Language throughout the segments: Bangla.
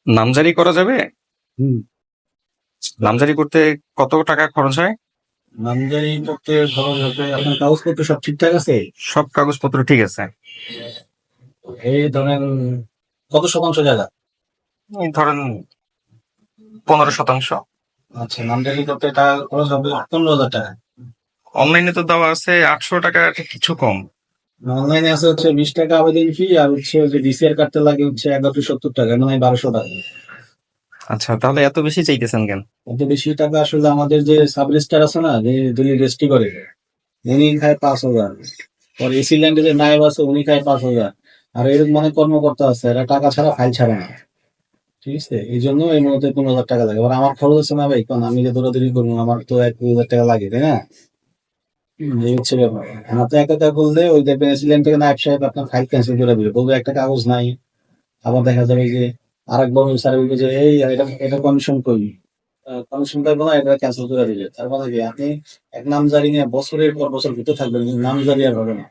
নামজারি করা যাবে? হুম। নামজারি করতে কত টাকা খরচ হয়? নামজারি করতে খরচ হবে, আপনার কাগজপত্র সব ঠিকঠাক আছে? সব কাগজপত্র ঠিক আছে। এই ধরেন কত শতাংশ জায়গা? এই ধরেন 15%। আচ্ছা, নামজারি করতে টাকা খরচ হবে 15,000 টাকা। অনলাইনে তো দেওয়া আছে 800 টাকা, কিছু কম। অনলাইনে আছে হচ্ছে 20 টাকা আবেদন ফি, আর হচ্ছে যে ডিসিআর কাটতে লাগে হচ্ছে 1170 টাকা, মানে 1200 টাকা। আচ্ছা, তাহলে এত বেশি চাইতেছেন কেন? এত বেশি টাকা আসলে আমাদের যে সাব রেজিস্ট্রার আছে না, যে যিনি রেজিস্ট্রি করে, উনি খায় 5,000। আর এসি ল্যান্ডে যে নায়েব আছে উনি খায় 5,000। আর এরকম অনেক কর্মকর্তা আছে, এরা টাকা ছাড়া ফাইল ছাড়ে না। ঠিক আছে, এই জন্য এই মুহূর্তে 15,000 টাকা লাগে। এবার আমার খরচ আছে না ভাই, কারণ আমি যে দৌড়াদৌড়ি করবো, আমার তো 1-2 হাজার টাকা লাগে, তাই না? এই হচ্ছে ব্যাপার। আমার তো একা একা করলে ওই দেখবেন এসিলেন্ট থেকে নায়ব সাহেব আপনার ফাইল ক্যান্সেল করে দিবে, বলবে একটা কাগজ নাই। আবার দেখা যাবে যে আরেক বড় স্যার বলবে যে এই এটা এটা কমিশন কই, কমিশন পাইবো না, এটা ক্যান্সেল করে দিবে। তার মানে কি, আপনি এক নামজারি নিয়ে বছরের পর বছর ভিতরে থাকবেন, কিন্তু নামজারি আর হবে না।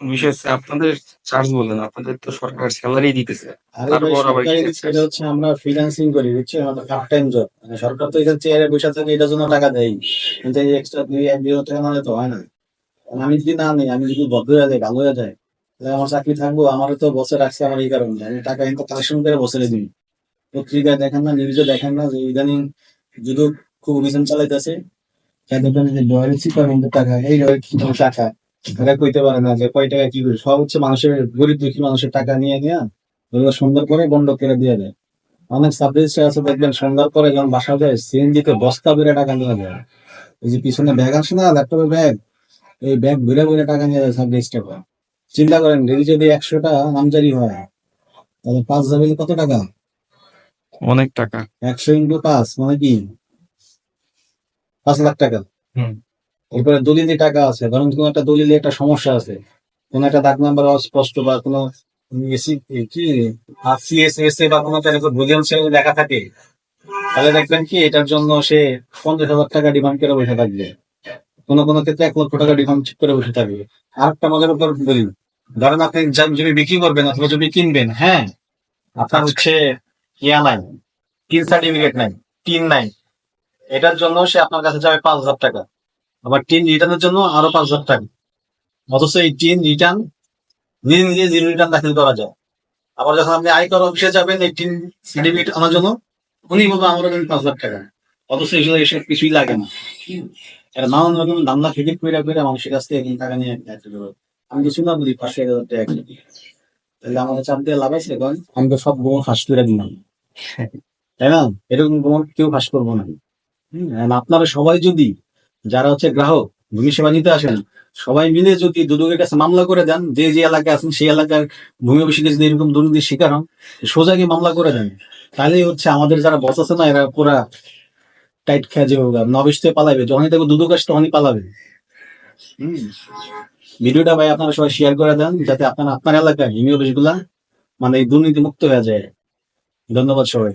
বিষয় হচ্ছে আপনাদের চার্জ বললেন, আপনাদের তো সরকার স্যালারি দিতেছে, আরে ভাই, তারপর আবার সরকারি কিসের চার্জ? সেটা হচ্ছে আমরা ফ্রিল্যান্সিং করি, বুঝছেন? আমাদের পার্ট টাইম জব। মানে সরকার তো এখানে চেয়ারে বসে থাকে, এটার জন্য টাকা দেয়, কিন্তু এই এক্সট্রা 2-1-2 হাজার টাকা নাহলে তো হয় না। কারণ আমি যদি না নেই, আমি যদি বদ্ধ হয়ে যাই, ভালো হয়ে যায়, তাহলে আমার চাকরি থাকবো? আমার তো বসে রাখছে আমার এই কারণে, আমি টাকা কিন্তু কালেকশন করে বসে দিই। পত্রিকায় দেখেন না, নিউজে দেখেন না যে ইদানিং যদি খুব অভিযান চালাইতেছে, দেখবেন যে ডয়ারের চিপার টাকা, এই ডয়ারের কি কোনো টাকা, এরা কইতে পারে না যে কয় টাকা কি করে, সব হচ্ছে মানুষের, গরিব দুঃখী মানুষের টাকা নিয়ে নিয়ে ওগুলো সুন্দর করে বন্ধ করে দিয়ে দেয়। অনেক সাবজেক্ট আছে দেখবেন, সন্ধ্যার পরে যখন বাসা যায় সিএনজিতে বস্তা বেড়ে টাকা নিয়ে যায়। এই যে পিছনে ব্যাগ আছে না, ল্যাপটপের ব্যাগ, এই ব্যাগ ঘুরে ঘুরে টাকা নিয়ে যায় সাবজেক্ট। চিন্তা করেন, ডেলি যদি 100টা নামজারি হয়, তাহলে 5 যাবে কত টাকা? অনেক টাকা। 100 × 5 মানে কি, 5 লাখ টাকা। হুম। এরপরে দলিলে টাকা আছে, ধরুন কোনো একটা দলিলে একটা সমস্যা আছে, কোন একটা দাগ নাম্বার অস্পষ্ট, বা কোনো এসি কি সিএসএস বা কোনো একটা বুলিয়ন সেল লেখা থাকে, তাহলে দেখবেন কি এটার জন্য সে 50,000 টাকা ডিমান্ড করে বসে থাকবে। কোনো কোনো ক্ষেত্রে 1 লক্ষ টাকা ডিমান্ড করে বসে থাকবে। আর একটা মজার ব্যাপার বলি, ধরেন আপনি জমি বিক্রি করবেন অথবা জমি কিনবেন, হ্যাঁ, আপনার হচ্ছে ইয়া নাই, টিন সার্টিফিকেট নাই, টিন নাই, এটার জন্য সে আপনার কাছে যাবে 5,000 টাকা। আবার টিন রিটার্নের জন্য আরো 5,000 টাকা। অথচ এই টিন রিটার্ন নিজে নিজে জিরো রিটার্ন দাখিল করা যায়। আবার যখন আপনি আয়কর অফিসে যাবেন এই টিন সার্টিফিকেট আনার জন্য, উনি বলবেন আমারও দেন 5,000 টাকা। অথচ এগুলো এসব কিছুই লাগে না। এটা নানান রকম ধান্দা ফিকির করে করে মানুষের কাছ থেকে এই টাকা নিয়ে যাচ্ছে। আমি কিছু না বলি, 5,000 টাকা কেজি। তাহলে আমাদের চাপ দিয়ে লাভ আছে? কারণ আমি তো সব গোমর ফাঁস করে দিলাম, তাই না? এরকম গোমর কেউ ফাঁস করবো না। and আপনারা সবাই যদি, যারা হচ্ছে গ্রাহক ভূমি সেবা নিতে আসেন, সবাই মিলে যদি দুদকের কাছে মামলা করে দেন, যে যে এলাকায় আছেন সেই এলাকার ভূমি অফিসে যদি এরকম দুর্নীতির শিকার হন, সোজা গিয়ে মামলা করে দেন, তাহলে হচ্ছে আমাদের যারা বস আছে না, এরা পুরা টাইট খেয়ে যাবে, নবেশ থেকে পালাবে, যখনই দেখবো দুদক আসে তখনই পালাবে। হম। ভিডিওটা ভাই আপনারা সবাই শেয়ার করে দেন, যাতে আপনার আপনার এলাকায় ভূমি অফিস গুলা মানে দুর্নীতি মুক্ত হয়ে যায়। ধন্যবাদ সবাই।